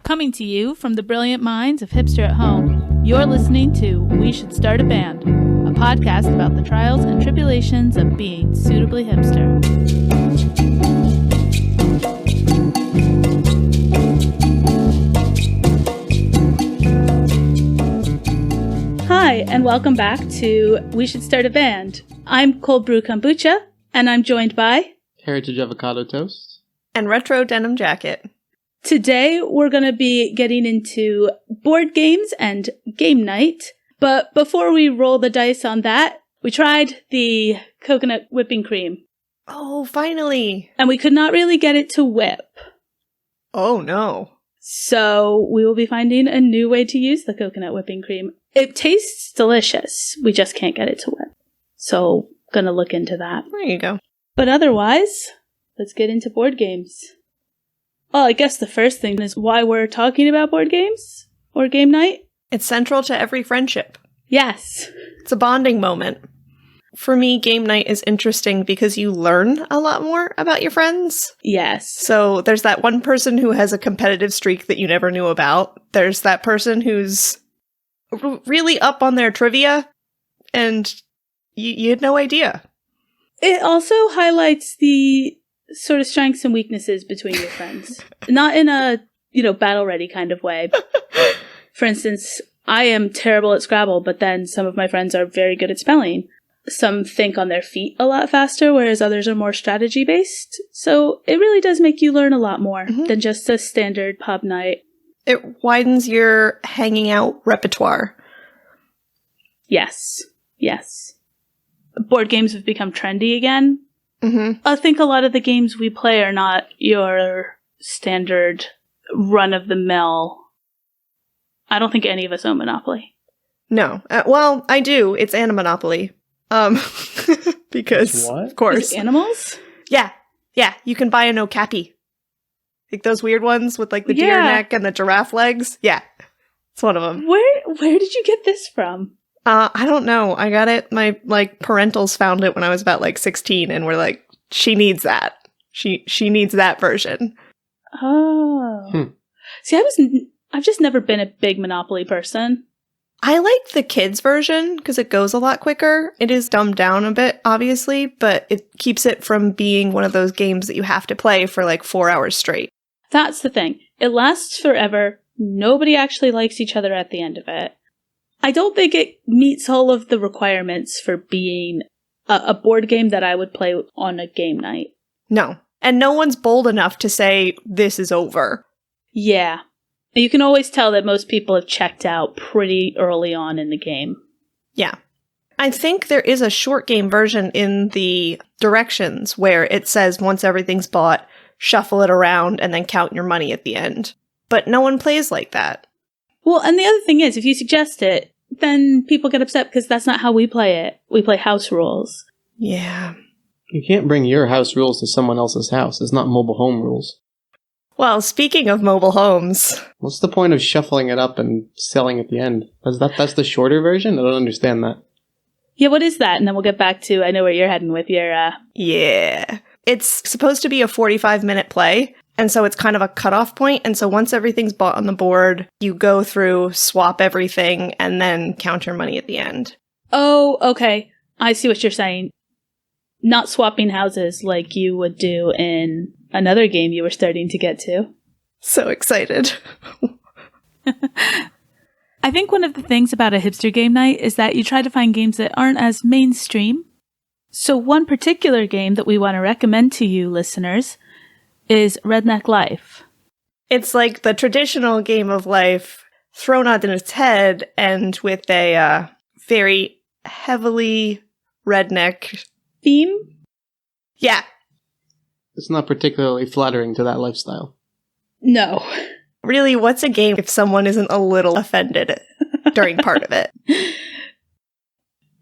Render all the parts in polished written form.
Coming to you from the brilliant minds of Hipster at Home, you're listening to We Should Start a Band, a podcast about the trials and tribulations of being suitably hipster. Hi, and welcome back to We Should Start a Band. I'm Cold Brew Kombucha, and I'm joined by Heritage Avocado Toast and Retro Denim Jacket. Today, we're going to be getting into board games and game night. But before we roll the dice on that, we tried the coconut whipping cream. Oh, finally. And we could not really get it to whip. Oh, no. So we will be finding a new way to use the coconut whipping cream. It tastes delicious. We just can't get it to whip. So, gonna look into that. There you go. But otherwise, let's get into board games. Well, I guess the first thing is why we're talking about board games or game night. It's central to every friendship. Yes. It's a bonding moment. For me, game night is interesting because you learn a lot more about your friends. Yes. So there's that one person who has a competitive streak that you never knew about. There's that person who's really up on their trivia and you had no idea. It also highlights the sort of strengths and weaknesses between your friends. Not in a, battle-ready kind of way. For instance, I am terrible at Scrabble, but then some of my friends are very good at spelling. Some think on their feet a lot faster, whereas others are more strategy-based. So it really does make you learn a lot more than just a standard pub night. It widens your hanging out repertoire. Yes. Yes. Board games have become trendy again. Mm-hmm. I think a lot of the games we play are not your standard run-of-the-mill. I don't think any of us own Monopoly. No. Well, I do. It's Monopoly. Because, what? Of course. Is it animals? Yeah. Yeah. You can buy a no-cappy. Like those weird ones with like the deer neck and the giraffe legs. Yeah. It's one of them. Where did you get this from? I don't know. I got it. My parentals found it when I was about 16 and were like, she needs that. She needs that version. Oh. See, I've just never been a big Monopoly person. I like the kids version because it goes a lot quicker. It is dumbed down a bit, obviously, but it keeps it from being one of those games that you have to play for 4 hours straight. That's the thing. It lasts forever. Nobody actually likes each other at the end of it. I don't think it meets all of the requirements for being a board game that I would play on a game night. No. And no one's bold enough to say, this is over. Yeah. You can always tell that most people have checked out pretty early on in the game. Yeah. I think there is a short game version in the directions where it says once everything's bought, shuffle it around and then count your money at the end. But no one plays like that. Well, and the other thing is, if you suggest it, then people get upset because that's not how we play it. We play house rules. Yeah. You can't bring your house rules to someone else's house. It's not mobile home rules. Well, speaking of mobile homes... What's the point of shuffling it up and selling at the end? That's the shorter version? I don't understand that. Yeah, what is that? And then we'll get back to, I know where you're heading with your... Yeah. It's supposed to be a 45-minute play, and so it's kind of a cutoff point, and so once everything's bought on the board, you go through, swap everything, and then count your money at the end. Oh, okay. I see what you're saying. Not swapping houses like you would do in another game you were starting to get to. So excited. I think one of the things about a hipster game night is that you try to find games that aren't as mainstream. So one particular game that we want to recommend to you, listeners, is Redneck Life. It's like the traditional game of life thrown on its head and with a very heavily redneck theme? Yeah. It's not particularly flattering to that lifestyle. No. Really, what's a game if someone isn't a little offended during part of it?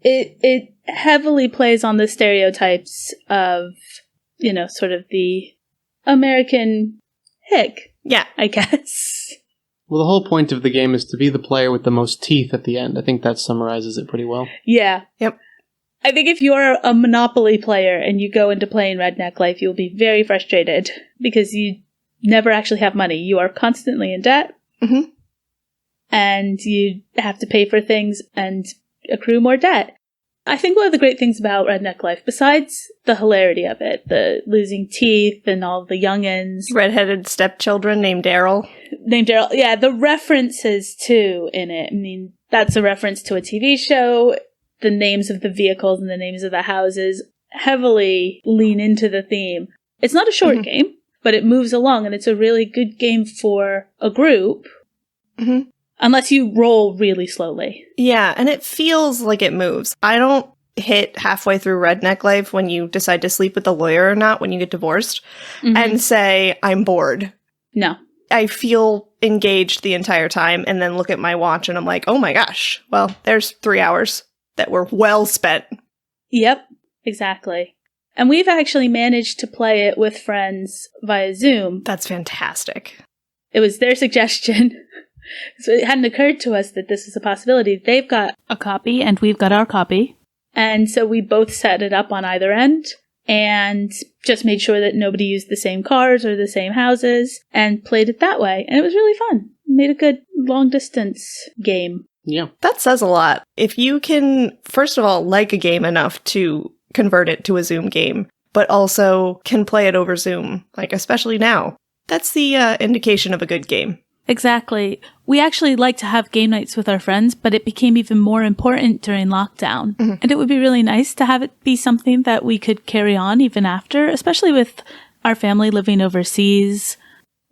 It heavily plays on the stereotypes of, sort of the American hick. Yeah. I guess. Well, the whole point of the game is to be the player with the most teeth at the end. I think that summarizes it pretty well. Yeah. Yep. I think if you're a Monopoly player and you go into playing Redneck Life, you'll be very frustrated because you never actually have money. You are constantly in debt. Mm-hmm. And you have to pay for things and accrue more debt. I think one of the great things about Redneck Life, besides the hilarity of it, the losing teeth and all the youngins. Redheaded stepchildren named Daryl. Yeah, the references, too, in it. I mean, that's a reference to a TV show. The names of the vehicles and the names of the houses heavily lean into the theme. It's not a short game, but it moves along, and it's a really good game for a group. Mm-hmm. Unless you roll really slowly. Yeah, and it feels like it moves. I don't hit halfway through Redneck Life when you decide to sleep with the lawyer or not when you get divorced and say, I'm bored. No. I feel engaged the entire time and then look at my watch and I'm like, oh my gosh, well, there's 3 hours that were well spent. Yep, exactly. And we've actually managed to play it with friends via Zoom. That's fantastic. It was their suggestion. So it hadn't occurred to us that this is a possibility. They've got a copy and we've got our copy. And so we both set it up on either end and just made sure that nobody used the same cars or the same houses and played it that way. And it was really fun. Made a good long distance game. Yeah. That says a lot. If you can, first of all, like a game enough to convert it to a Zoom game, but also can play it over Zoom, like especially now, that's the indication of a good game. Exactly. We actually like to have game nights with our friends, but it became even more important during lockdown. Mm-hmm. And it would be really nice to have it be something that we could carry on even after, especially with our family living overseas.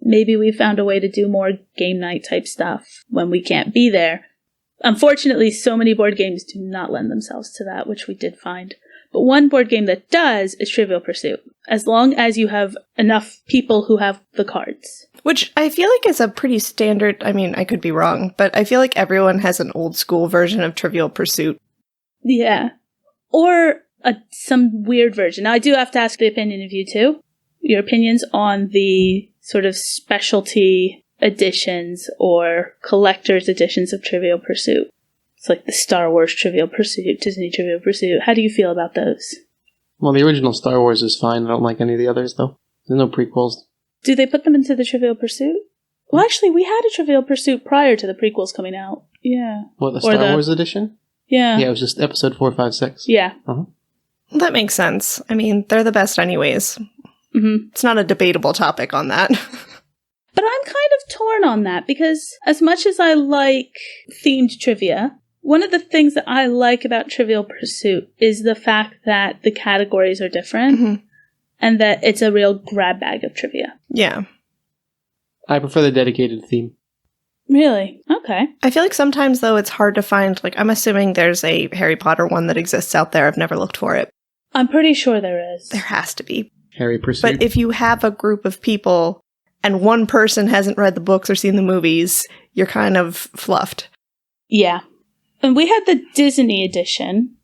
Maybe we found a way to do more game night type stuff when we can't be there. Unfortunately, so many board games do not lend themselves to that, which we did find. But one board game that does is Trivial Pursuit, as long as you have enough people who have the cards. Which I feel like is a pretty standard, I mean, I could be wrong, but I feel like everyone has an old school version of Trivial Pursuit. Yeah. Or some weird version. Now, I do have to ask the opinion of you two. Your opinions on the sort of specialty editions or collector's editions of Trivial Pursuit. It's like the Star Wars Trivial Pursuit, Disney Trivial Pursuit. How do you feel about those? Well, the original Star Wars is fine. I don't like any of the others, though. There's no prequels. Do they put them into the Trivial Pursuit? Well, actually, we had a Trivial Pursuit prior to the prequels coming out. Yeah. What, the Star Wars edition? Yeah. Yeah, it was just episode 4, 5, 6. Yeah. Uh-huh. Well, that makes sense. I mean, they're the best anyways. Mm-hmm. It's not a debatable topic on that. But I'm kind of torn on that because as much as I like themed trivia, one of the things that I like about Trivial Pursuit is the fact that the categories are different and that it's a real grab bag of trivia. Yeah. I prefer the dedicated theme. Really? Okay. I feel like sometimes, though, it's hard to find, like, I'm assuming there's a Harry Potter one that exists out there. I've never looked for it. I'm pretty sure there is. There has to be. Harry Pursuit. But if you have a group of people and one person hasn't read the books or seen the movies, you're kind of fluffed. Yeah. And we had the Disney edition,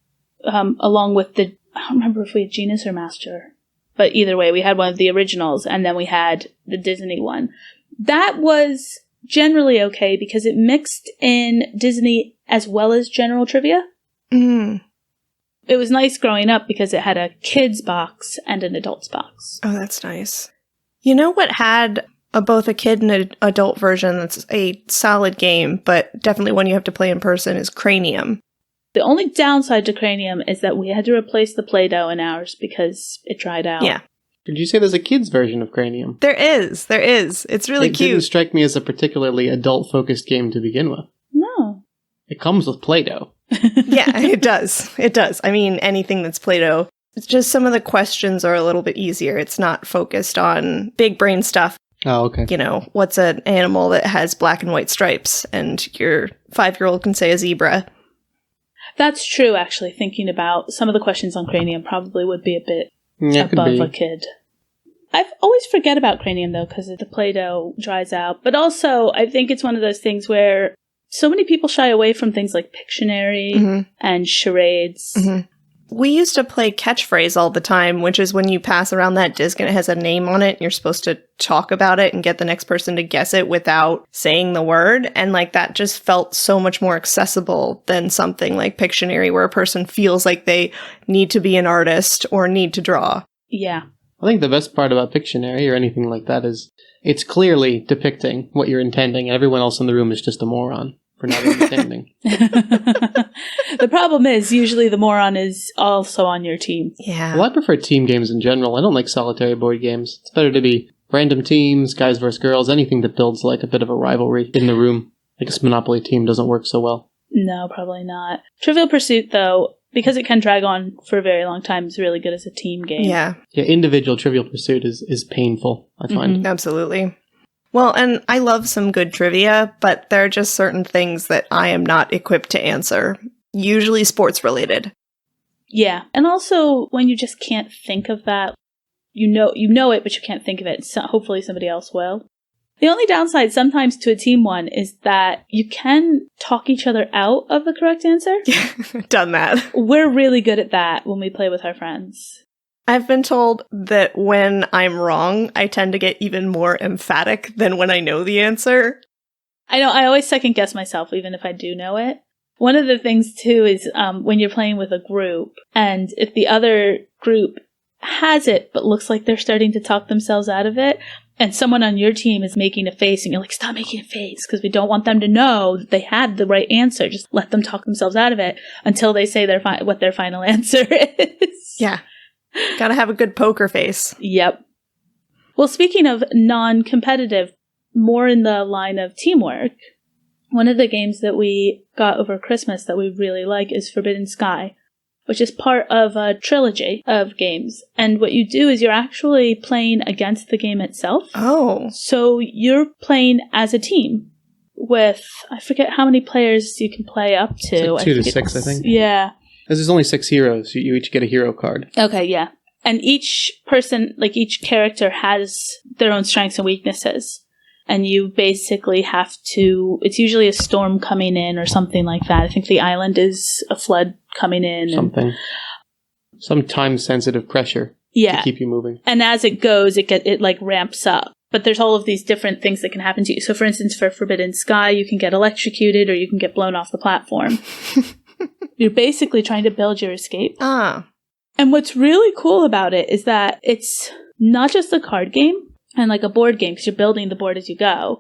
along with the, I don't remember if we had Genus or Master, but either way, we had one of the originals, and then we had the Disney one. That was generally okay because it mixed in Disney as well as general trivia. Mm. It was nice growing up because it had a kid's box and an adult's box. Oh, that's nice. You know what had both a kid and an adult version that's a solid game, but definitely one you have to play in person is Cranium. The only downside to Cranium is that we had to replace the Play-Doh in ours because it dried out. Yeah. Did you say there's a kid's version of Cranium? There is. It's really cute. It didn't strike me as a particularly adult-focused game to begin with. No. It comes with Play-Doh. Yeah, it does. It does. I mean, anything that's Play-Doh. It's just some of the questions are a little bit easier. It's not focused on big brain stuff. Oh, okay. You know, what's an animal that has black and white stripes? And your 5-year-old can say a zebra. That's true, actually. Thinking about some of the questions on Cranium probably would be a bit above a kid. I always forget about Cranium, though, because the Play-Doh dries out. But also, I think it's one of those things where so many people shy away from things like Pictionary and charades. Mm-hmm. We used to play catchphrase all the time, which is when you pass around that disc and it has a name on it and you're supposed to talk about it and get the next person to guess it without saying the word. And like that just felt so much more accessible than something like Pictionary where a person feels like they need to be an artist or need to draw. Yeah. I think the best part about Pictionary or anything like that is it's clearly depicting what you're intending. Everyone else in the room is just a moron for not understanding. The problem is, usually the moron is also on your team. Yeah. Well, I prefer team games in general. I don't like solitary board games. It's better to be random teams, guys versus girls, anything that builds like a bit of a rivalry in the room. I guess Monopoly team doesn't work so well. No, probably not. Trivial Pursuit, though, because it can drag on for a very long time, is really good as a team game. Yeah. Yeah, individual Trivial Pursuit is painful, I find. Mm-hmm. Absolutely. Well, and I love some good trivia, but there are just certain things that I am not equipped to answer. Usually sports related. Yeah. And also, when you just can't think of that, you know it, but you can't think of it. So hopefully somebody else will. The only downside sometimes to a team one is that you can talk each other out of the correct answer. Done that. We're really good at that when we play with our friends. I've been told that when I'm wrong, I tend to get even more emphatic than when I know the answer. I know, I always second guess myself, even if I do know it. One of the things, too, is when you're playing with a group, and if the other group has it, but looks like they're starting to talk themselves out of it, and someone on your team is making a face, and you're like, stop making a face, because we don't want them to know that they had the right answer. Just let them talk themselves out of it until they say what their final answer is. Yeah. Gotta have a good poker face. Yep. Well, speaking of non-competitive, more in the line of teamwork, one of the games that we got over Christmas that we really like is Forbidden Sky, which is part of a trilogy of games. And what you do is you're actually playing against the game itself. Oh. So you're playing as a team with, I forget how many players you can play up to. It's like 2 to 6, I think. Yeah. Because there's only 6 heroes. You each get a hero card. Okay, yeah. And each person, like each character has their own strengths and weaknesses. And you basically have to, it's usually a storm coming in or something like that. I think the island is a flood coming in. Something. Some time-sensitive pressure to keep you moving. And as it goes, it like ramps up. But there's all of these different things that can happen to you. So for instance, for Forbidden Sky, you can get electrocuted or you can get blown off the platform. You're basically trying to build your escape. Ah. And what's really cool about it is that it's not just a card game and like a board game because you're building the board as you go,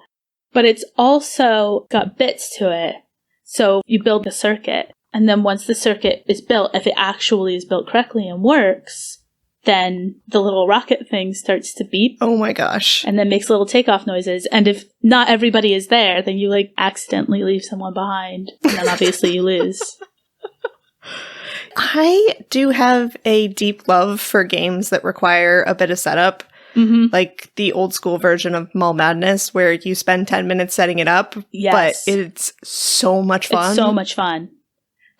but it's also got bits to it. So you build the circuit, and then once the circuit is built, if it actually is built correctly and works, then the little rocket thing starts to beep. Oh my gosh. And then makes little takeoff noises. And if not everybody is there, then you like accidentally leave someone behind. And then obviously you lose. I do have a deep love for games that require a bit of setup. Mm-hmm. Like the old school version of Mall Madness where you spend 10 minutes setting it up. Yes. But it's so much fun. It's so much fun.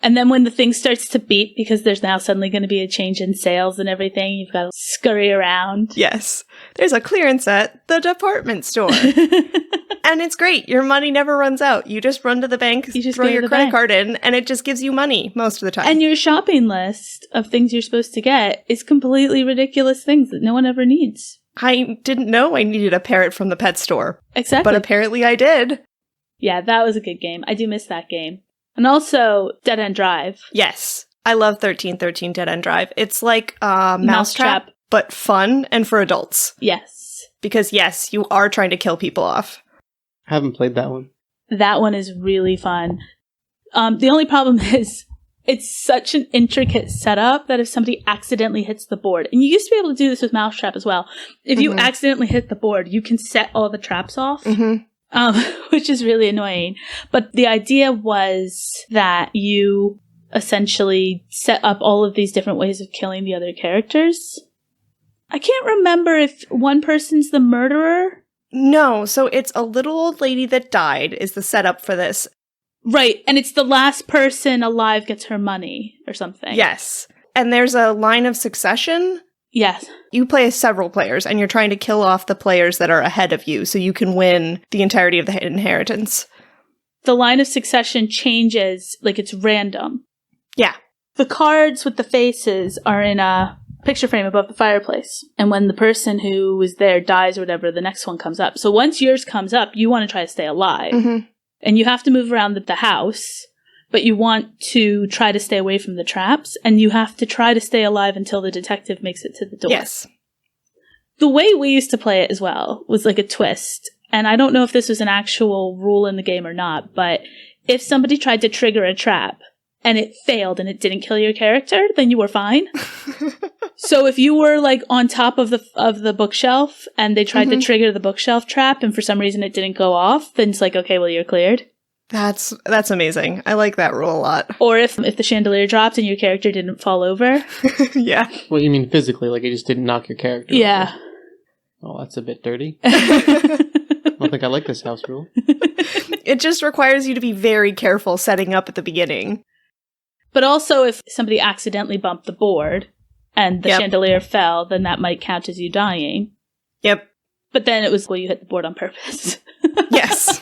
And then when the thing starts to beep, because there's now suddenly going to be a change in sales and everything, you've got to scurry around. Yes. There's a clearance at the department store. And it's great. Your money never runs out. You just run to the bank, You just throw go to your the credit bank. card in, and it just gives you money most of the time. And your shopping list of things you're supposed to get is completely ridiculous things that no one ever needs. I didn't know I needed a parrot from the pet store. Exactly. But apparently I did. Yeah, that was a good game. I do miss that game. And also Dead End Drive. Yes. I love 1313 Dead End Drive. It's like Mousetrap, but fun and for adults. Yes. Because yes, you are trying to kill people off. I haven't played that one. That one is really fun. The only problem is it's such an intricate setup that if somebody accidentally hits the board, and you used to be able to do this with Mousetrap as well, if you accidentally hit the board, you can set all the traps off, which is really annoying. But the idea was that you essentially set up all of these different ways of killing the other characters. I can't remember if one person's the murderer. No, so it's a little old lady that died is the setup for this. Right, and it's the last person alive gets her money or something. Yes. And there's a line of succession. Yes. You play as several players, and you're trying to kill off the players that are ahead of you so you can win the entirety of the inheritance. The line of succession changes, like it's random. Yeah. The cards with the faces are in a picture frame above the fireplace. And when the person who was there dies or whatever, the next one comes up. So once yours comes up, you want to try to stay alive. Mm-hmm. And you have to move around the house, but you want to try to stay away from the traps. And you have to try to stay alive until the detective makes it to the door. Yes. The way we used to play it as well was like a twist. And I don't know if this was an actual rule in the game or not, but if somebody tried to trigger a trap and it failed and it didn't kill your character, then you were fine. So if you were like on top of the bookshelf and they tried to trigger the bookshelf trap and for some reason it didn't go off, then it's like, okay, well, you're cleared. That's amazing. I like that rule a lot. Or if the chandelier dropped and your character didn't fall over. Yeah. What you mean physically? Like it just didn't knock your character Yeah. over? Oh, that's a bit dirty. I don't think I like this house rule. It just requires you to be very careful setting up at the beginning. But also if somebody accidentally bumped the board and the chandelier fell, then that might count as you dying. Yep. But then it was, well, you hit the board on purpose. Yes.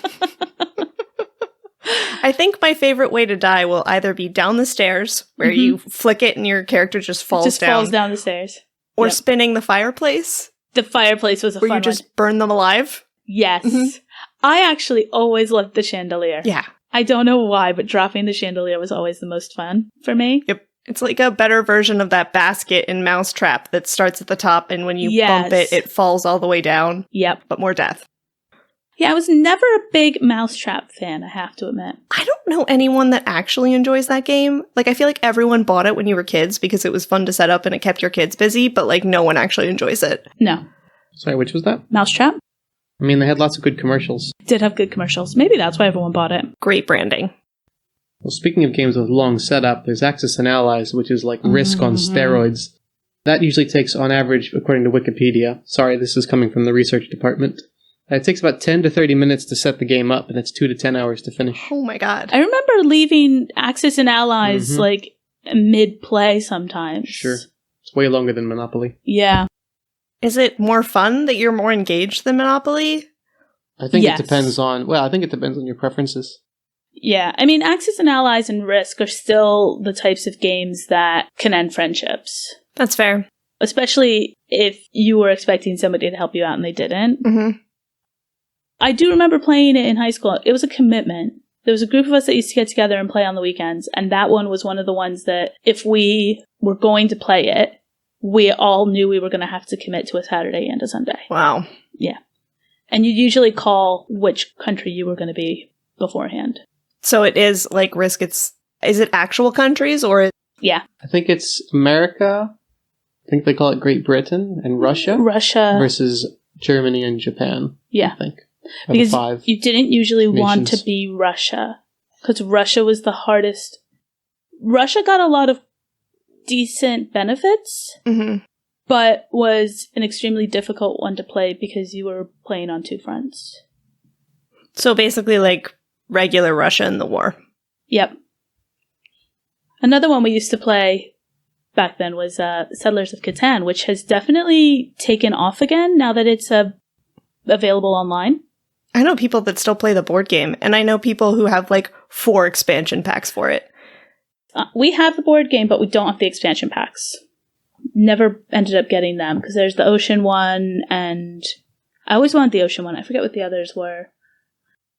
I think my favorite way to die will either be down the stairs, where you flick it and your character just falls down. Falls down the stairs. Or spinning the fireplace. The fireplace was a fun one. Where you just burn them alive. Yes. I actually always loved the chandelier. Yeah. I don't know why, but dropping the chandelier was always the most fun for me. Yep. It's like a better version of that basket in Mousetrap that starts at the top and when you bump it, it falls all the way down. Yep. But more death. Yeah, I was never a big Mousetrap fan, I have to admit. I don't know anyone that actually enjoys that game. Like, I feel like everyone bought it when you were kids because it was fun to set up and it kept your kids busy, but, like, no one actually enjoys it. No. Sorry, which was that? Mousetrap? I mean, they had lots of good commercials. Did have good commercials. Maybe that's why everyone bought it. Great branding. Well, speaking of games with long setup, there's Axis and Allies, which is like Risk on steroids. That usually takes, on average, according to Wikipedia, sorry, this is coming from the research department, it takes about 10 to 30 minutes to set the game up, and it's 2 to 10 hours to finish. Oh my god. I remember leaving Axis and Allies, like, mid-play sometimes. Sure. It's way longer than Monopoly. Yeah. Is it more fun that you're more engaged than Monopoly? I think it depends on, I think it depends on your preferences. Yeah. I mean, Axis and Allies and Risk are still the types of games that can end friendships. That's fair. Especially if you were expecting somebody to help you out and they didn't. Mm-hmm. I do remember playing it in high school. It was a commitment. There was a group of us that used to get together and play on the weekends, and that one was one of the ones that if we were going to play it, we all knew we were going to have to commit to a Saturday and a Sunday. Wow. Yeah. And you usually call which country you were going to be beforehand. So it is like Risk, is it actual countries or? Yeah. I think it's America. I think they call it Great Britain and Russia. Russia. Versus Germany and Japan. Yeah. I think. Because you didn't usually want to nations. be Russia. Because Russia was the hardest. Russia got a lot of decent benefits, but was an extremely difficult one to play because you were playing on two fronts. So basically like regular Russia in the war. Yep. Another one we used to play back then was Settlers of Catan, which has definitely taken off again now that it's available online. I know people that still play the board game, and I know people who have like 4 expansion packs for it. We have the board game, but we don't have the expansion packs. Never ended up getting them, because there's the ocean one, and I always wanted the ocean one. I forget what the others were.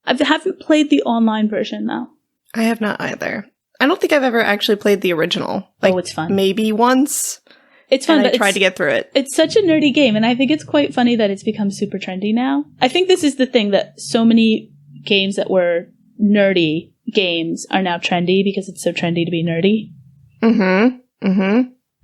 I haven't played the online version, though. I have not either. I don't think I've ever actually played the original. Like, it's fun. Maybe once. It's fun, and but I tried to get through it. It's such a nerdy game, and I think it's quite funny that it's become super trendy now. I think this is the thing, that so many games that were nerdy games are now trendy because it's so trendy to be nerdy.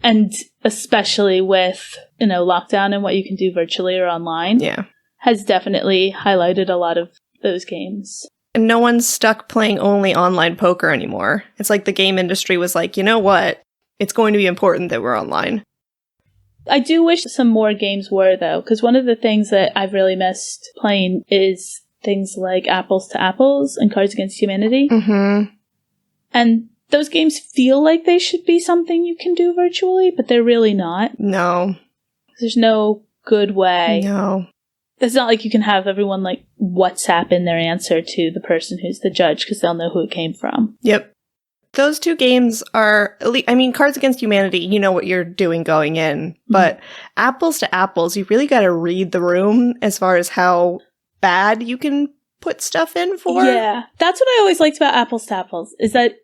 And especially with, lockdown and what you can do virtually or online. Yeah. Has definitely highlighted a lot of those games. And no one's stuck playing only online poker anymore. It's like the game industry was like, you know what? It's going to be important that we're online. I do wish some more games were, though, because one of the things that I've really missed playing is things like Apples to Apples and Cards Against Humanity. And those games feel like they should be something you can do virtually, but they're really not. No. There's no good way. No. It's not like you can have everyone, like, WhatsApp in their answer to the person who's the judge, because they'll know who it came from. Yep. Those 2 games are, Cards Against Humanity, you know what you're doing going in. But Apples to Apples, you really got to read the room as far as how bad you can put stuff in for. Yeah. That's what I always liked about Apples to Apples, is that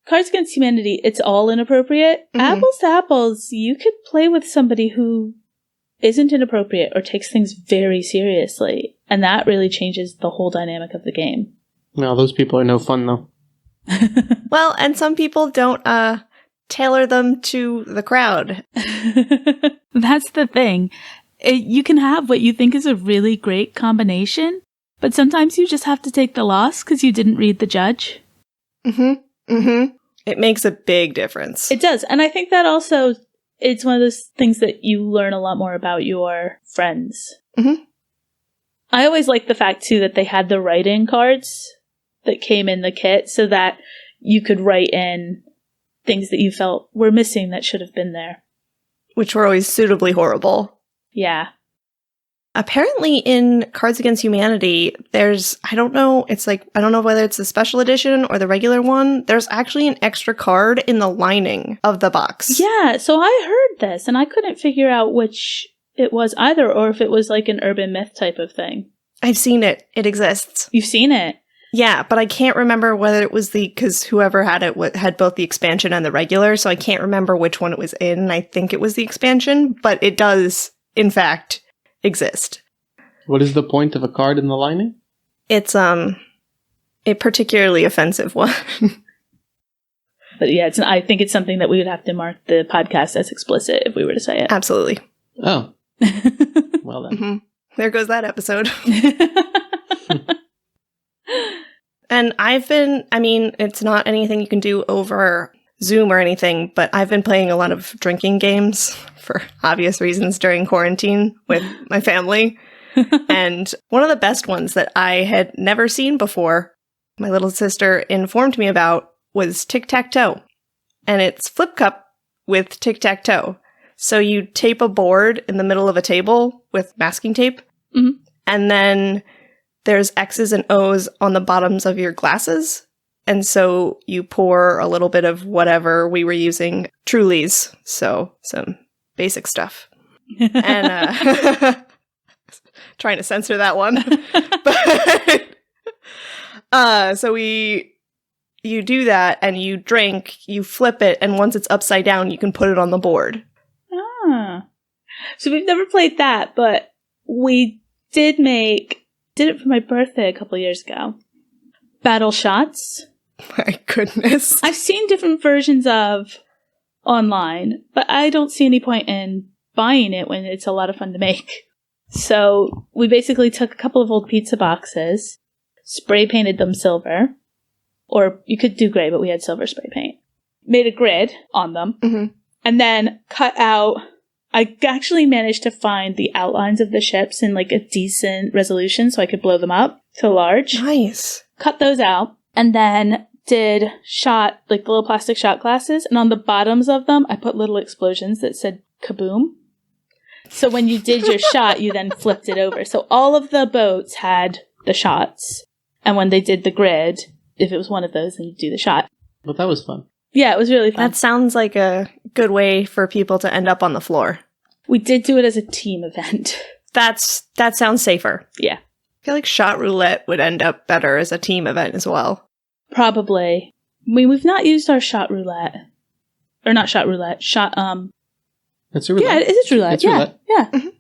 Cards Against Humanity, it's all inappropriate. Apples to Apples, you could play with somebody who isn't inappropriate or takes things very seriously. And that really changes the whole dynamic of the game. No, those people are no fun, though. Well, and some people don't tailor them to the crowd. That's the thing. You can have what you think is a really great combination, but sometimes you just have to take the loss because you didn't read the judge. Mm-hmm. Mm-hmm. It makes a big difference. It does. And I think that also, it's one of those things that you learn a lot more about your friends. Mm-hmm. I always liked the fact, too, that they had the write-in cards that came in the kit so that you could write in things that you felt were missing that should have been there. Which were always suitably horrible. Yeah. Apparently in Cards Against Humanity, I don't know whether it's the special edition or the regular one, there's actually an extra card in the lining of the box. Yeah, so I heard this, and I couldn't figure out which it was either, or if it was like an urban myth type of thing. I've seen it. It exists. You've seen it? Yeah, but I can't remember whether it was because whoever had it had both the expansion and the regular, so I can't remember which one it was in. I think it was the expansion, but it does, in fact, exist. What is the point of a card in the lining? It's a particularly offensive one. But yeah, I think it's something that we would have to mark the podcast as explicit if we were to say it. Absolutely. Oh. Well then. Mm-hmm. There goes that episode. And it's not anything you can do over Zoom or anything, but I've been playing a lot of drinking games for obvious reasons during quarantine with my family. And one of the best ones that I had never seen before, my little sister informed me about, was tic-tac-toe. And it's flip cup with tic-tac-toe. So you tape a board in the middle of a table with masking tape, mm-hmm. and then there's X's and O's on the bottoms of your glasses. And so you pour a little bit of whatever we were using, Trulies, so some basic stuff. And trying to censor that one. But so you do that and you drink, you flip it, and once it's upside down, you can put it on the board. Ah. So we've never played that, but we did it for my birthday a couple years ago. Battle shots. My goodness. I've seen different versions of online, but I don't see any point in buying it when it's a lot of fun to make. So we basically took a couple of old pizza boxes, spray painted them silver, or you could do gray, but we had silver spray paint. Made a grid on them, mm-hmm. and then cut out. I actually managed to find the outlines of the ships in like a decent resolution so I could blow them up to large. Nice. Cut those out, and then did the little plastic shot glasses, and on the bottoms of them, I put little explosions that said kaboom. So when you did your shot, you then flipped it over. So all of the boats had the shots, and when they did the grid, if it was one of those, then you'd do the shot. But that was fun. Yeah, it was really fun. That sounds like a good way for people to end up on the floor. We did do it as a team event. That sounds safer. Yeah. I feel like shot roulette would end up better as a team event as well. Probably. I mean, we've not used our shot roulette. Or not shot roulette. It's a roulette. Yeah, it is roulette. It's yeah. roulette. Yeah. Mm-hmm. I don't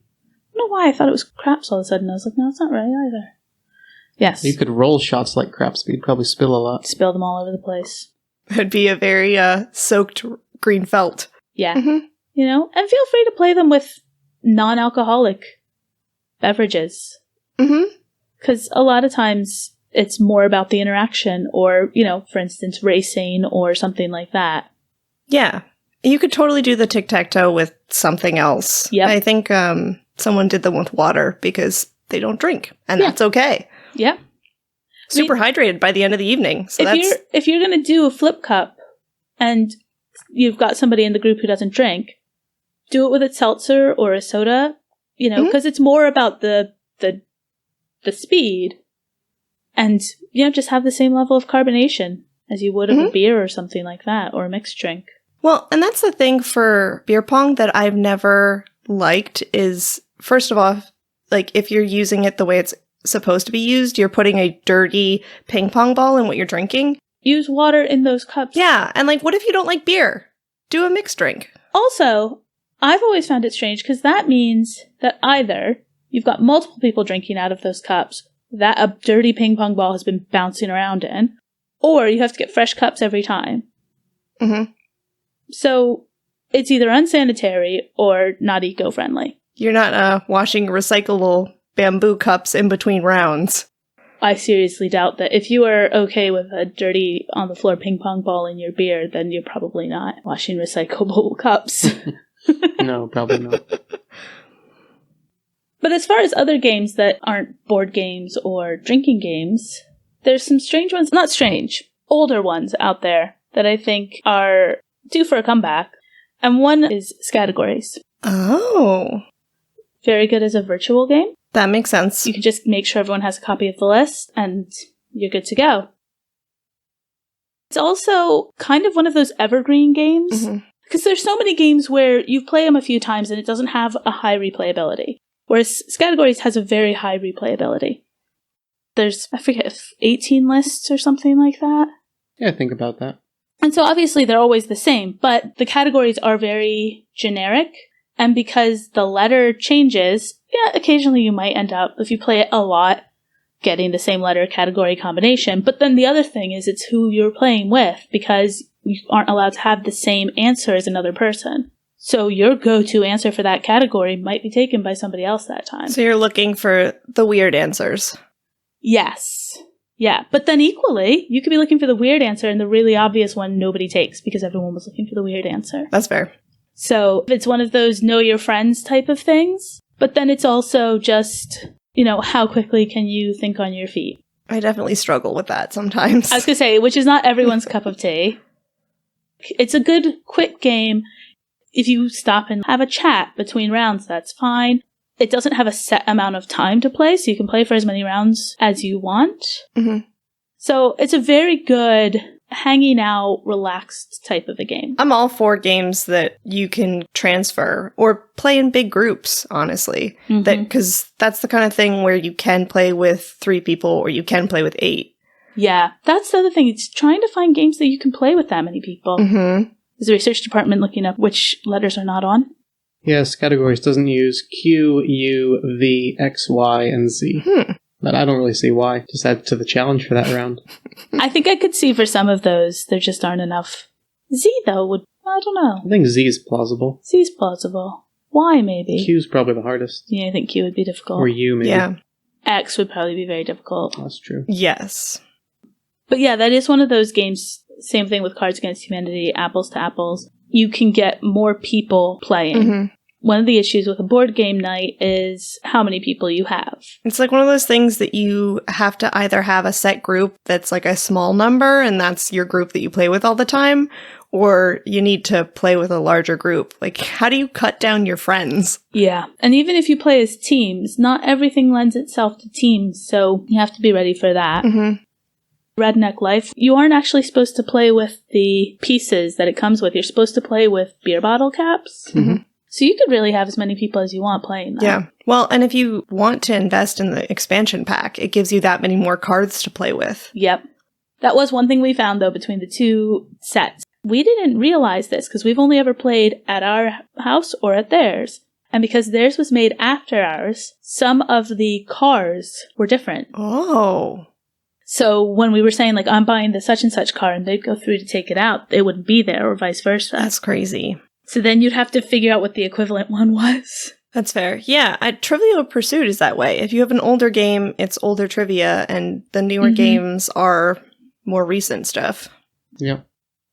know why I thought it was craps all of a sudden. I was like, no, it's not right either. Yes. You could roll shots like craps, but you'd probably spill a lot. Spill them all over the place. It'd be a very soaked green felt. Yeah. Mm-hmm. You know? And feel free to play them with non-alcoholic beverages. Mm-hmm. Because a lot of times it's more about the interaction or, for instance, racing or something like that. Yeah. You could totally do the tic-tac-toe with something else. Yep. I think someone did them with water because they don't drink, and that's okay. Yeah. Super hydrated by the end of the evening. So if you're going to do a flip cup and you've got somebody in the group who doesn't drink, do it with a seltzer or a soda, because it's more about the speed, and just have the same level of carbonation as you would of a beer or something like that, or a mixed drink. Well, and that's the thing for beer pong that I've never liked is, first of all, like if you're using it the way it's supposed to be used, you're putting a dirty ping pong ball in what you're drinking. Use water in those cups. Yeah, and what if you don't like beer? Do a mixed drink. Also, I've always found it strange because that means that either you've got multiple people drinking out of those cups that a dirty ping pong ball has been bouncing around in, or you have to get fresh cups every time. Mm-hmm. So it's either unsanitary or not eco-friendly. You're not washing recyclable bamboo cups in between rounds. I seriously doubt that if you are okay with a dirty on-the-floor ping pong ball in your beer, then you're probably not washing recyclable cups. No, probably not. But as far as other games that aren't board games or drinking games, there's some strange ones, not strange, older ones out there that I think are due for a comeback. And one is Categories. Oh. Very good as a virtual game. That makes sense. You can just make sure everyone has a copy of the list, and you're good to go. It's also kind of one of those evergreen games, because there's so many games where you play them a few times and it doesn't have a high replayability, whereas Categories has a very high replayability. There's, I forget, 18 lists or something like that. Yeah, think about that. And so obviously they're always the same, but the categories are very generic. And because the letter changes, yeah, occasionally you might end up, if you play it a lot, getting the same letter category combination. But then the other thing is it's who you're playing with, because you aren't allowed to have the same answer as another person. So your go-to answer for that category might be taken by somebody else that time. So you're looking for the weird answers. Yes. Yeah. But then equally, you could be looking for the weird answer and the really obvious one nobody takes because everyone was looking for the weird answer. That's fair. So it's one of those know your friends type of things. But then it's also just, you know, how quickly can you think on your feet? I definitely struggle with that sometimes. I was going to say, which is not everyone's cup of tea. It's a good, quick game. If you stop and have a chat between rounds, that's fine. It doesn't have a set amount of time to play, so you can play for as many rounds as you want. Mm-hmm. So it's a very good, hanging out, relaxed type of a game. I'm all for games that you can transfer or play in big groups, honestly. Mm-hmm. Because that's the kind of thing where you can play with 3 people or you can play with 8. Yeah, that's the other thing. It's trying to find games that you can play with that many people. Mm-hmm. Is the research department looking up which letters are not on? Yes, Categories doesn't use Q, U, V, X, Y, and Z. But I don't really see why. Just add to the challenge for that round. I think I could see for some of those, there just aren't enough. Z, though, would... I don't know. I think Z is plausible. Z is plausible. Y, maybe. Q's probably the hardest. Yeah, I think Q would be difficult. Or U, maybe. Yeah. X would probably be very difficult. That's true. Yes. But yeah, that is one of those games, same thing with Cards Against Humanity, Apples to Apples. You can get more people playing. Mm-hmm. One of the issues with a board game night is how many people you have. It's like one of those things that you have to either have a set group that's like a small number and that's your group that you play with all the time, or you need to play with a larger group. Like, how do you cut down your friends? Yeah. And even if you play as teams, not everything lends itself to teams, so you have to be ready for that. Mm-hmm. Redneck Life, you aren't actually supposed to play with the pieces that it comes with. You're supposed to play with beer bottle caps. Mm-hmm. So you could really have as many people as you want playing that. Yeah. Well, and if you want to invest in the expansion pack, it gives you that many more cards to play with. Yep. That was one thing we found, though, between the two sets. We didn't realize this because we've only ever played at our house or at theirs. And because theirs was made after ours, some of the cars were different. Oh. So when we were saying, like, I'm buying the such and such car, and they'd go through to take it out, it wouldn't be there, or vice versa. That's crazy. So then you'd have to figure out what the equivalent one was. That's fair. Yeah, Trivial Pursuit is that way. If you have an older game, it's older trivia, and the newer games are more recent stuff. Yeah.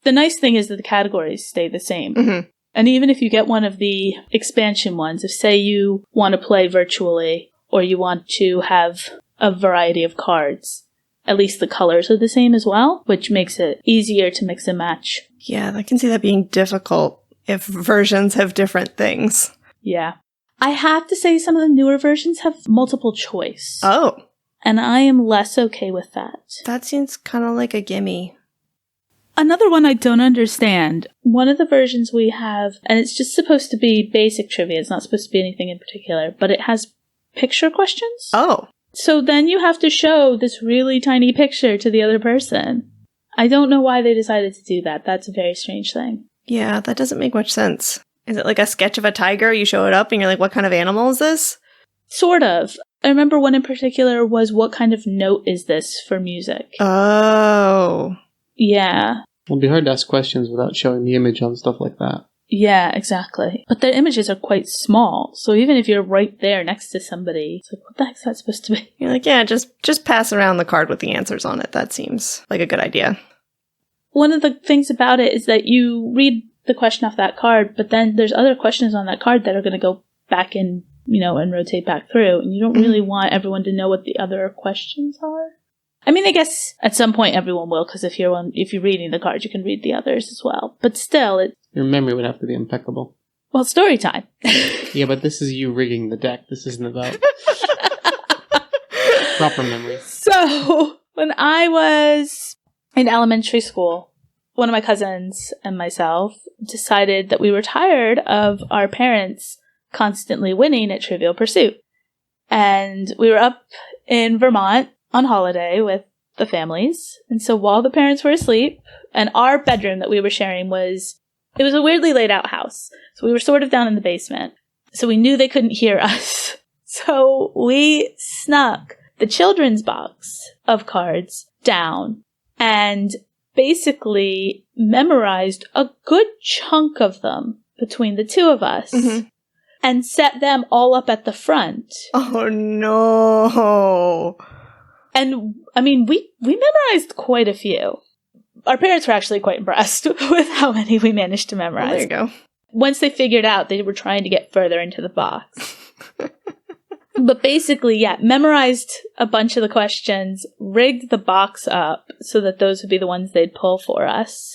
The nice thing is that the categories stay the same. Mm-hmm. And even if you get one of the expansion ones, if say you want to play virtually, or you want to have a variety of cards, at least the colors are the same as well, which makes it easier to mix and match. Yeah, I can see that being difficult if versions have different things. Yeah. I have to say some of the newer versions have multiple choice. Oh. And I am less okay with that. That seems kind of like a gimme. Another one I don't understand. One of the versions we have, and it's just supposed to be basic trivia, it's not supposed to be anything in particular, but it has picture questions. Oh. So then you have to show this really tiny picture to the other person. I don't know why they decided to do that. That's a very strange thing. Yeah, that doesn't make much sense. Is it like a sketch of a tiger? You show it up and you're like, what kind of animal is this? Sort of. I remember one in particular was, what kind of note is this for music? Oh. Yeah. It'll be hard to ask questions without showing the image on stuff like that. Yeah, exactly. But the images are quite small, so even if you're right there next to somebody, it's like, what the heck's that supposed to be? You're like, yeah, just pass around the card with the answers on it. That seems like a good idea. One of the things about it is that you read the question off that card, but then there's other questions on that card that are going to go back in, and rotate back through, and you don't really want everyone to know what the other questions are. I mean, I guess at some point everyone will, because if you're reading the cards, you can read the others as well. But still, your memory would have to be impeccable. Well, story time. Yeah, but this is you rigging the deck. This isn't about proper memory. So, when I was in elementary school, one of my cousins and myself decided that we were tired of our parents constantly winning at Trivial Pursuit. And we were up in Vermont on holiday with the families. And so while the parents were asleep, and our bedroom that we were sharing it was a weirdly laid out house. So we were sort of down in the basement. So we knew they couldn't hear us. So we snuck the children's box of cards down and basically memorized a good chunk of them between the two of us. Mm-hmm. And set them all up at the front. Oh, no. And, I mean, we memorized quite a few. Our parents were actually quite impressed with how many we managed to memorize. Well, there you go. Once they figured out, they were trying to get further into the box. But basically, yeah, memorized a bunch of the questions, rigged the box up so that those would be the ones they'd pull for us.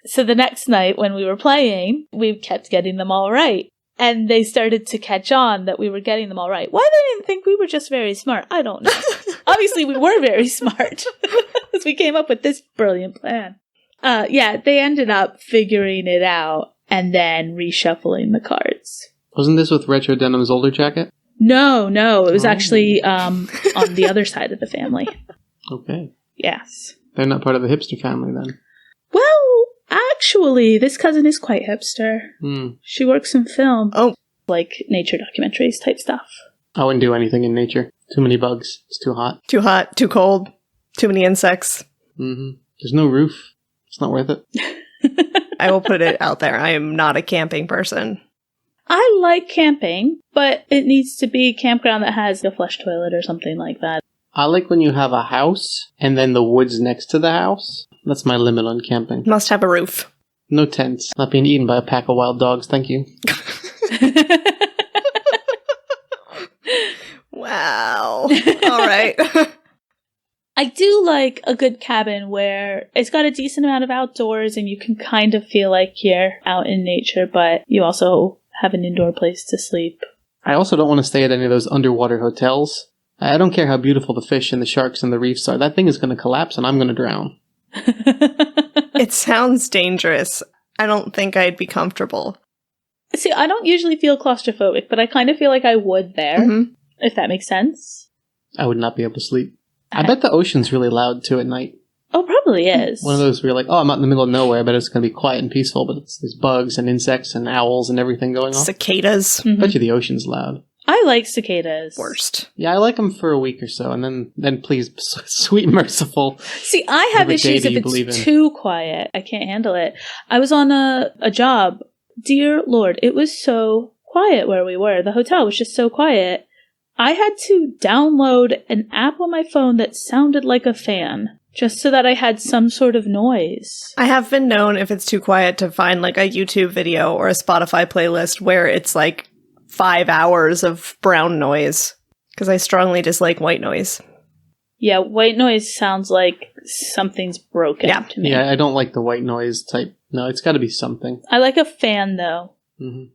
So the next night when we were playing, we kept getting them all right. And they started to catch on that we were getting them all right. Why they didn't think we were just very smart, I don't know. Obviously, we were very smart. Because we came up with this brilliant plan. Yeah, they ended up figuring it out and then reshuffling the cards. Wasn't this with Retro Denim's older jacket? No. It was actually on the other side of the family. Okay. Yes. They're not part of the hipster family then. Well, actually, this cousin is quite hipster. She works in film. Oh. Like nature documentaries type stuff. I wouldn't do anything in nature. Too many bugs. It's too hot. Too hot, too cold, too many insects. Mm-hmm. There's no roof. It's not worth it. I will put it out there. I am not a camping person. I like camping, but it needs to be a campground that has a flush toilet or something like that. I like when you have a house and then the woods next to the house. That's my limit on camping. Must have a roof. No tents. Not being eaten by a pack of wild dogs, thank you. Wow. All right. I do like a good cabin where it's got a decent amount of outdoors and you can kind of feel like you're out in nature, but you also have an indoor place to sleep. I also don't want to stay at any of those underwater hotels. I don't care how beautiful the fish and the sharks and the reefs are. That thing is going to collapse and I'm going to drown. It sounds dangerous. I don't think I'd be comfortable. See, I don't usually feel claustrophobic, but I kind of feel like I would there, if that makes sense. I would not be able to sleep. I bet the ocean's really loud too at night. Oh, probably is. One of those where you're like, oh, I'm out in the middle of nowhere. I bet it's going to be quiet and peaceful, but there's bugs and insects and owls and everything going on. Cicadas. I bet you the ocean's loud. I like cicadas. Worst. Yeah, I like them for a week or so, and then please, sweet merciful. See, I have issues if it's too quiet. I can't handle it. I was on a job. Dear Lord, it was so quiet where we were. The hotel was just so quiet. I had to download an app on my phone that sounded like a fan, just so that I had some sort of noise. I have been known, if it's too quiet, to find like a YouTube video or a Spotify playlist where it's like 5 hours of brown noise, because I strongly dislike white noise. Yeah, white noise sounds like something's broken to me. Yeah, I don't like the white noise type. No, it's got to be something. I like a fan, though. Mm-hmm.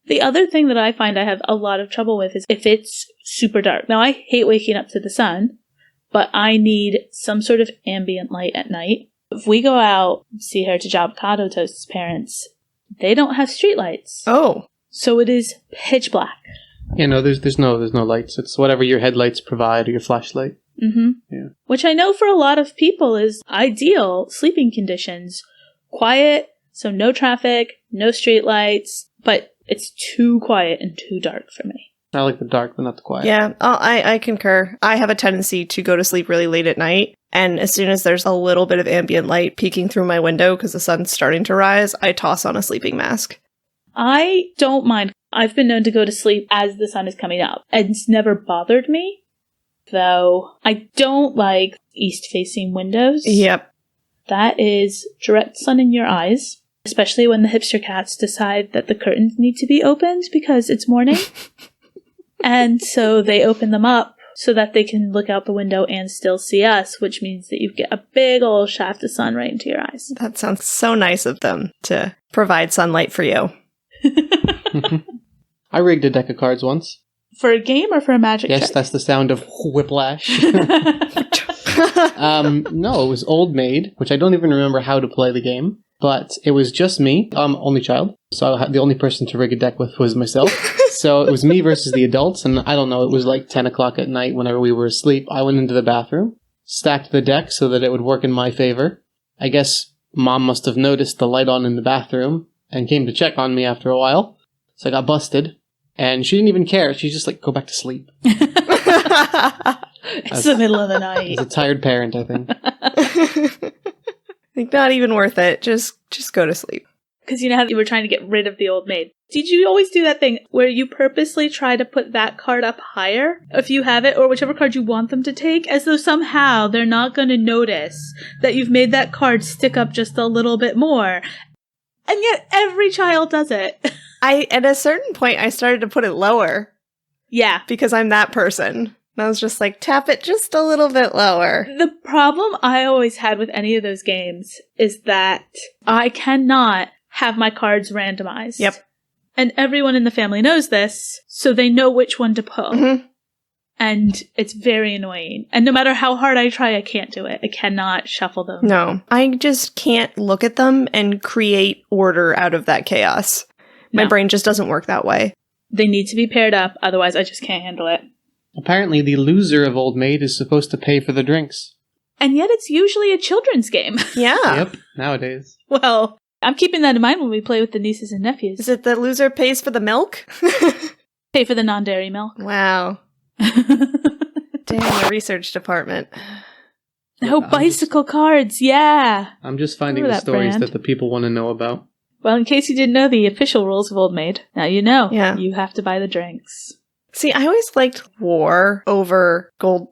The other thing that I find I have a lot of trouble with is if it's super dark. Now, I hate waking up to the sun, but I need some sort of ambient light at night. If we go out, see Heritage Avocado Toast's parents, they don't have streetlights. Oh. So it is pitch black. Yeah, no, there's no lights. It's whatever your headlights provide or your flashlight. Mm-hmm. Yeah. Which I know for a lot of people is ideal sleeping conditions. Quiet, so no traffic, no streetlights, but it's too quiet and too dark for me. I like the dark, but not the quiet. Yeah, I concur. I have a tendency to go to sleep really late at night, and as soon as there's a little bit of ambient light peeking through my window because the sun's starting to rise, I toss on a sleeping mask. I don't mind. I've been known to go to sleep as the sun is coming up, and it's never bothered me, though I don't like east-facing windows. Yep. That is direct sun in your eyes, especially when the hipster cats decide that the curtains need to be opened because it's morning. And so they open them up so that they can look out the window and still see us, which means that you get a big old shaft of sun right into your eyes. That sounds so nice of them to provide sunlight for you. I rigged a deck of cards once. For a game or for a magic trick? Yes, that's the sound of whiplash. No, it was Old Maid, which I don't even remember how to play the game. But it was just me. I'm only child. So the only person to rig a deck with was myself. So it was me versus the adults. And I don't know, it was like 10 o'clock at night whenever we were asleep. I went into the bathroom, stacked the deck so that it would work in my favor. I guess Mom must have noticed the light on in the bathroom and came to check on me after a while. So I got busted. And she didn't even care. She's just like, go back to sleep. It's the middle of the night. As a tired parent, I think. Like, not even worth it. Just go to sleep. Because you know how you were trying to get rid of the old maid. Did you always do that thing where you purposely try to put that card up higher, if you have it, or whichever card you want them to take, as though somehow they're not going to notice that you've made that card stick up just a little bit more? And yet every child does it. At a certain point, I started to put it lower. Yeah. Because I'm that person. And I was just like, tap it just a little bit lower. The problem I always had with any of those games is that I cannot have my cards randomized. Yep. And everyone in the family knows this, so they know which one to pull. Mm-hmm. And it's very annoying. And no matter how hard I try, I can't do it. I cannot shuffle them. No. I just can't look at them and create order out of that chaos. My brain just doesn't work that way. They need to be paired up, otherwise I just can't handle it. Apparently, the loser of Old Maid is supposed to pay for the drinks. And yet it's usually a children's game. Yeah. Yep, nowadays. Well, I'm keeping that in mind when we play with the nieces and nephews. Is it the loser pays for the milk? Pay for the non-dairy milk. Wow. Damn, the research department. Oh, bicycle cards, yeah. I'm just finding the stories that the people want to know about. Well, in case you didn't know the official rules of Old Maid, now you know. Yeah. You have to buy the drinks. See, I always liked War over Go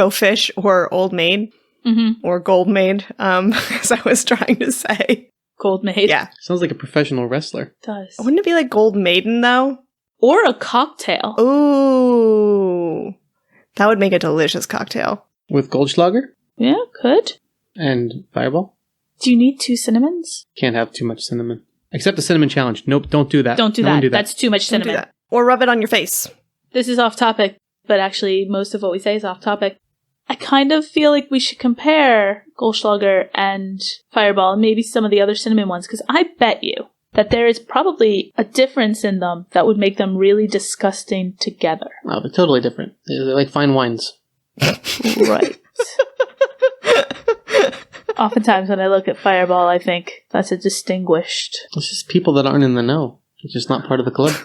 Fish or Old Maid. Mm-hmm. Or Gold Maid, as I was trying to say. Gold Maid. Yeah. Sounds like a professional wrestler. It does. Wouldn't it be like Gold Maiden, though? Or a cocktail. Ooh. That would make a delicious cocktail. With Goldschlager? Yeah, could. And Fireball? Do you need 2 cinnamons? Can't have too much cinnamon. Except the cinnamon challenge. Nope, don't do that. Don't do that. That's too much cinnamon. Don't do that. Or rub it on your face. This is off topic, but actually most of what we say is off topic. I kind of feel like we should compare Goldschlager and Fireball and maybe some of the other cinnamon ones, because I bet you that there is probably a difference in them that would make them really disgusting together. Oh, they're totally different. They're like fine wines. Right. Oftentimes when I look at Fireball, I think that's a distinguished... It's just people that aren't in the know. It's just not part of the club.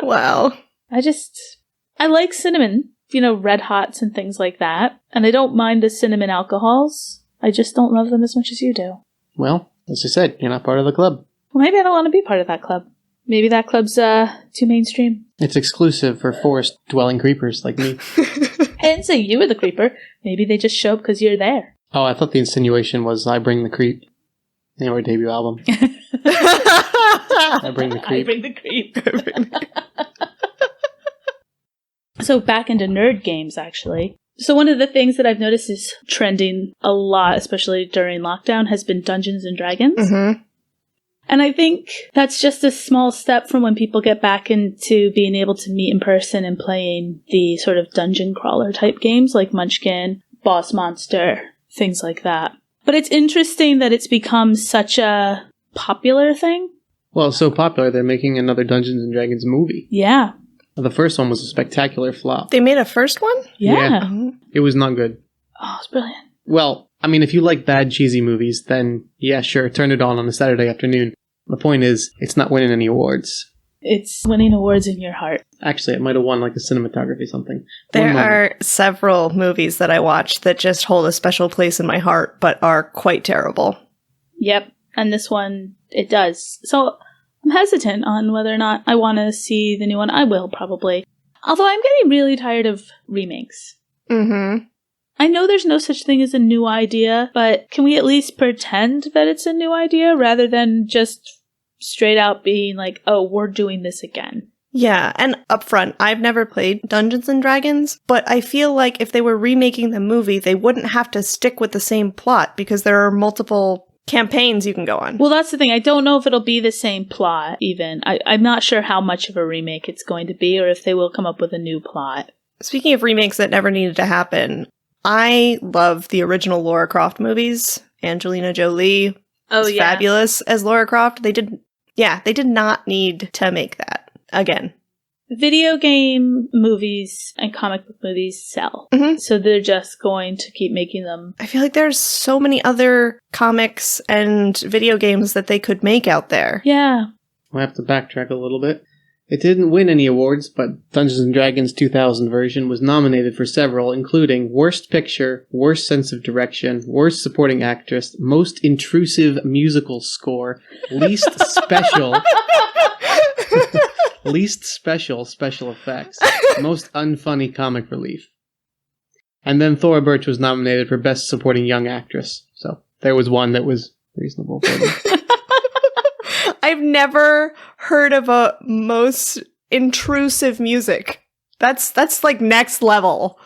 Wow. I like cinnamon, Red Hots and things like that. And I don't mind the cinnamon alcohols. I just don't love them as much as you do. Well, as I said, you're not part of the club. Well, maybe I don't want to be part of that club. Maybe that club's too mainstream. It's exclusive for forest-dwelling creepers like me. I didn't say you were the creeper. Maybe they just show up because you're there. Oh, I thought the insinuation was I bring the creep. In our debut album. I bring the creep. I bring the creep. So back into nerd games, actually. So one of the things that I've noticed is trending a lot, especially during lockdown, has been Dungeons and Dragons. Mm-hmm. And I think that's just a small step from when people get back into being able to meet in person and playing the sort of dungeon crawler type games like Munchkin, Boss Monster, things like that. But it's interesting that it's become such a popular thing. Well, it's so popular they're making another Dungeons and Dragons movie. Yeah. The first one was a spectacular flop. They made a first one? Yeah. It was not good. Oh, it's brilliant. Well, I mean, if you like bad, cheesy movies, then yeah, sure, turn it on a Saturday afternoon. The point is, it's not winning any awards. It's winning awards in your heart. Actually, it might have won like a cinematography something. There are several movies that I watch that just hold a special place in my heart, but are quite terrible. Yep, and this one, it does. So I'm hesitant on whether or not I want to see the new one. I will, probably. Although I'm getting really tired of remakes. Mm-hmm. I know there's no such thing as a new idea, but can we at least pretend that it's a new idea rather than just straight out being like, oh, we're doing this again? Yeah, and upfront, I've never played Dungeons & Dragons, but I feel like if they were remaking the movie, they wouldn't have to stick with the same plot because there are multiple campaigns you can go on. Well, that's the thing. I don't know if it'll be the same plot, even. I'm not sure how much of a remake it's going to be or if they will come up with a new plot. Speaking of remakes that never needed to happen, I love the original Lara Croft movies. Angelina Jolie is fabulous as Lara Croft. They did not need to make that again. Video game movies and comic book movies sell. Mm-hmm. So they're just going to keep making them. I feel like there's so many other comics and video games that they could make out there. Yeah. We'll have to backtrack a little bit. It didn't win any awards, but Dungeons & Dragons 2000 version was nominated for several, including Worst Picture, Worst Sense of Direction, Worst Supporting Actress, Most Intrusive Musical Score, Least Special... Least special effects. Most unfunny comic relief. And then Thora Birch was nominated for Best Supporting Young Actress. So there was one that was reasonable for them. I've never heard of a most intrusive music. That's like next level.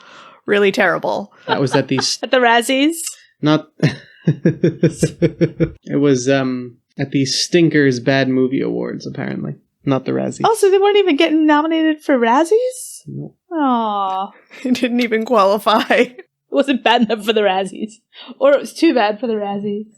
Really terrible. That was at the... At the Razzies? Not... It was at the Stinkers Bad Movie Awards, apparently. Not the Razzies. Oh, so they weren't even getting nominated for Razzies? No. Aww. It didn't even qualify. It wasn't bad enough for the Razzies. Or it was too bad for the Razzies.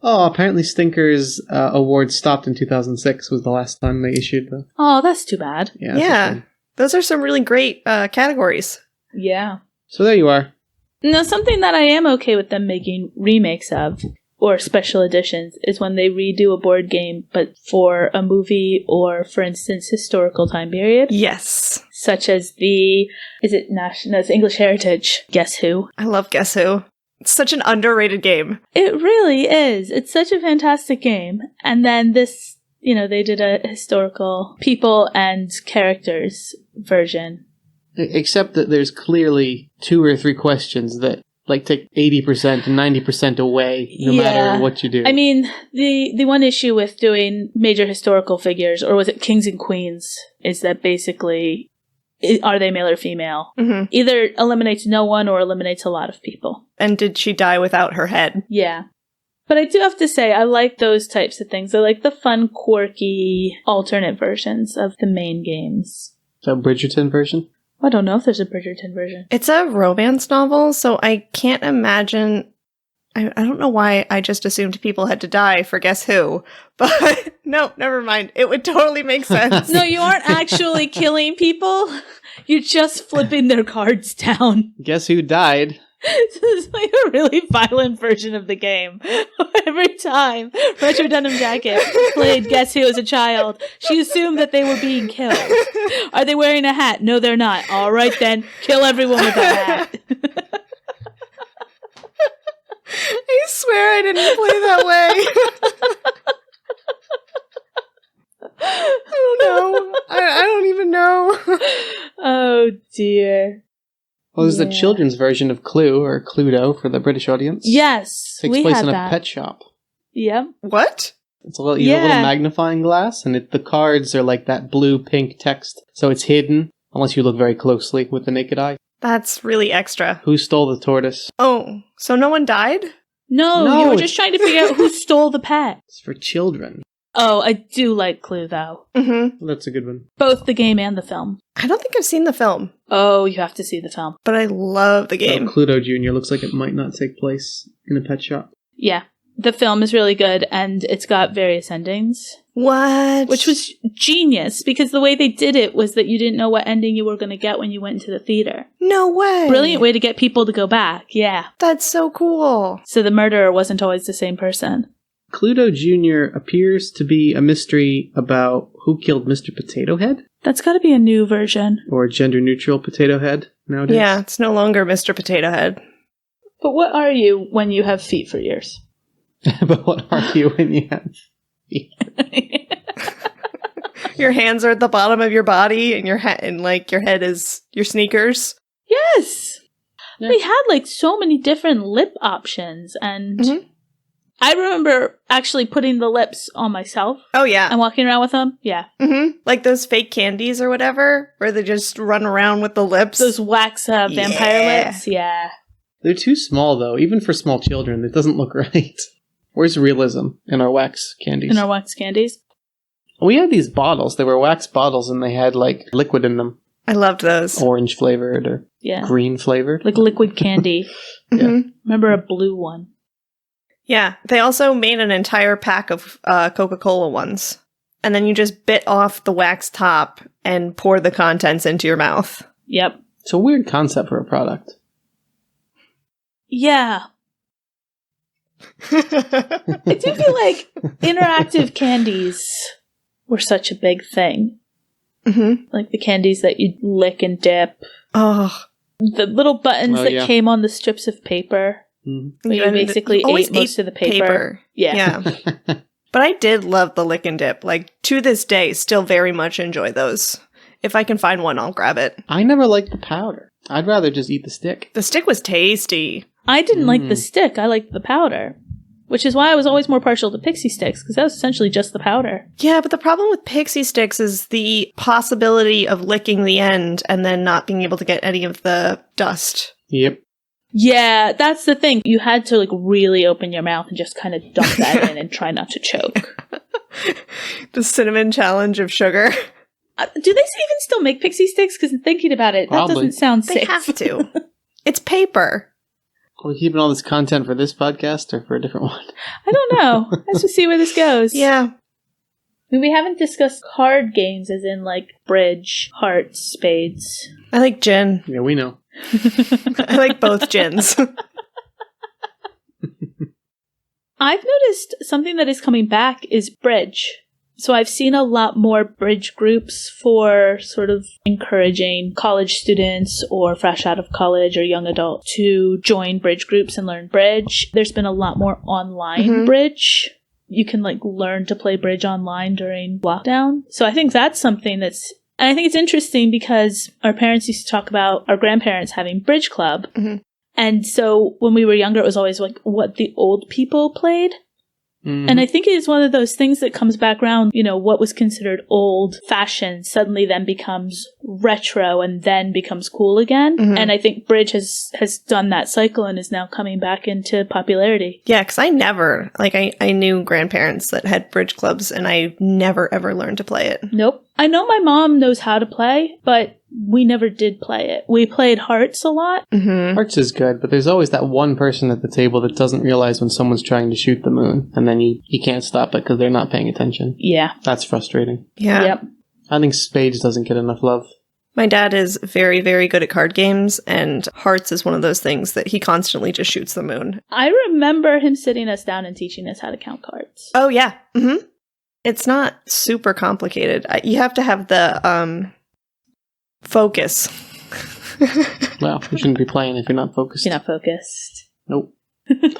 Oh, apparently Stinkers Awards stopped in 2006 was the last time they issued them. Oh, that's too bad. Yeah. Those are some really great categories. Yeah. So there you are. Now, something that I am okay with them making remakes of, or special editions, is when they redo a board game, but for a movie or, for instance, historical time period. Yes. Such as it's English Heritage, Guess Who? I love Guess Who. It's such an underrated game. It really is. It's such a fantastic game. And then this, they did a historical people and characters version. Except that there's clearly 2 or 3 questions that take 80% and 90% away, no matter what you do. I mean, the one issue with doing major historical figures, or was it kings and queens, is that basically, are they male or female? Mm-hmm. Either eliminates no one or eliminates a lot of people. And did she die without her head? Yeah. But I do have to say, I like those types of things. I like the fun, quirky, alternate versions of the main games. The Bridgerton version? I don't know if there's a Bridgerton version. It's a romance novel, so I can't imagine... I don't know why I just assumed people had to die for Guess Who, but no, never mind. It would totally make sense. No, you aren't actually killing people. You're just flipping their cards down. Guess Who died? It's like a really violent version of the game. Every time Retro Denim Jacket played Guess Who as a child, she assumed that they were being killed. Are they wearing a hat? No, they're not. All right, then. Kill everyone with a hat. I swear I didn't play that way. I don't know. I don't even know. Oh, dear. Well, there's the children's version of Clue, or Cluedo for the British audience. Yes, Takes we place have in a that. pet shop. Yep. What? It's a little magnifying glass, and the cards are like that blue-pink text, so it's hidden, unless you look very closely with the naked eye. That's really extra. Who stole the tortoise? Oh, so no one died? No, you were just trying to figure out who stole the pet. It's for children. Oh, I do like Clue, though. Mm-hmm. That's a good one. Both the game and the film. I don't think I've seen the film. Oh, you have to see the film. But I love the game. So Cluedo Jr. looks like it might not take place in a pet shop. Yeah. The film is really good, and it's got various endings. What? Which was genius, because the way they did it was that you didn't know what ending you were going to get when you went into the theater. No way. Brilliant way to get people to go back, yeah. That's so cool. So the murderer wasn't always the same person. Cluedo Jr. appears to be a mystery about who killed Mr. Potato Head? That's got to be a new version. Or gender-neutral Potato Head nowadays? Yeah, it's no longer Mr. Potato Head. But what are you when you have feet for ears? But what are you when you have feet? Your hands are at the bottom of your body, and your head is your sneakers. Yes! Yeah. We had, like, so many different lip options, and I remember actually putting the lips on myself. Oh, yeah. And walking around with them. Yeah. Mm-hmm. Like those fake candies or whatever, where they just run around with the lips. Those wax vampire lips. Yeah. They're too small, though. Even for small children, it doesn't look right. Where's realism in our wax candies? In our wax candies? We had these bottles. They were wax bottles, and they had, like, liquid in them. I loved those. Orange flavored or green flavored. Like liquid candy. Yeah. Remember a blue one? Yeah. They also made an entire pack of Coca-Cola ones. And then you just bit off the wax top and pour the contents into your mouth. Yep. It's a weird concept for a product. Yeah. I do feel like interactive candies were such a big thing. Mm-hmm. Like the candies that you'd lick and dip. Oh. The little buttons that came on the strips of paper. Mm-hmm. You basically ate most of the paper. Yeah. But I did love the lick and dip. Like, to this day, still very much enjoy those. If I can find one, I'll grab it. I never liked the powder. I'd rather just eat the stick. The stick was tasty. I didn't like the stick. I liked the powder. Which is why I was always more partial to pixie sticks, because that was essentially just the powder. Yeah, but the problem with pixie sticks is the possibility of licking the end and then not being able to get any of the dust. Yep. Yeah, that's the thing. You had to, like, really open your mouth and just kind of dump that in and try not to choke. The cinnamon challenge of sugar. Do they even still make pixie sticks? Because thinking about it, Probably. That doesn't sound safe. They have to. It's paper. Are we keeping all this content for this podcast or for a different one? I don't know. Let's just see where this goes. Yeah. I mean, we haven't discussed card games as in, like, bridge, hearts, spades. I like gin. Yeah, we know. I like both gins. I've noticed something that is coming back is bridge. So I've seen a lot more bridge groups for sort of encouraging college students or fresh out of college or young adults to join bridge groups and learn bridge. There's been a lot more online bridge. You can, like, learn to play bridge online during lockdown. So I think that's something that's... And I think it's interesting because our parents used to talk about our grandparents having bridge club. Mm-hmm. And so when we were younger, it was always like what the old people played. Mm-hmm. And I think it is one of those things that comes back around, you know, what was considered old fashioned suddenly then becomes retro and then becomes cool again. Mm-hmm. And I think bridge has done that cycle and is now coming back into popularity. Yeah, because I never, like, I knew grandparents that had bridge clubs and I never ever learned to play it. Nope. I know my mom knows how to play, but we never did play it. We played hearts a lot. Mm-hmm. Hearts is good, but there's always that one person at the table that doesn't realize when someone's trying to shoot the moon, and then you can't stop it because they're not paying attention. Yeah. That's frustrating. Yeah. Yep. I think spades doesn't get enough love. My dad is very, very good at card games, and hearts is one of those things that he constantly just shoots the moon. I remember him sitting us down and teaching us how to count cards. Oh, yeah. Mm-hmm. It's not super complicated. You have to have the focus. Well, you shouldn't be playing if you're not focused. You're not focused. Nope.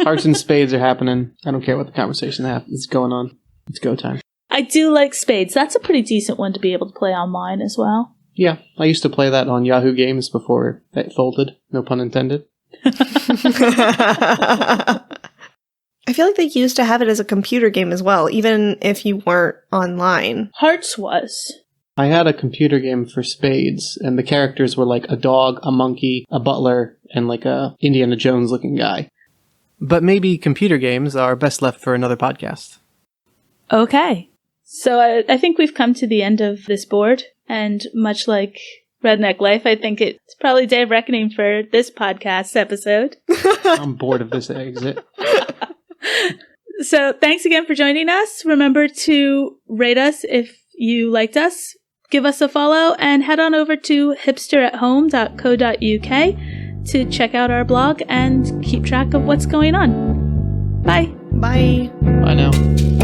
Hearts and spades are happening. I don't care what the conversation is going on. It's go time. I do like spades. That's a pretty decent one to be able to play online as well. Yeah, I used to play that on Yahoo Games before it folded. No pun intended. I feel like they used to have it as a computer game as well, even if you weren't online. Hearts was. I had a computer game for spades, and the characters were like a dog, a monkey, a butler, and like a Indiana Jones looking guy. But maybe computer games are best left for another podcast. Okay. So I think we've come to the end of this board, and much like Redneck Life, I think it's probably day of reckoning for this podcast episode. I'm bored of this exit. So thanks again for joining us. Remember to rate us if you liked us. Give us a follow and head on over to hipsterathome.co.uk to check out our blog and keep track of what's going on. Bye. Bye. Bye now.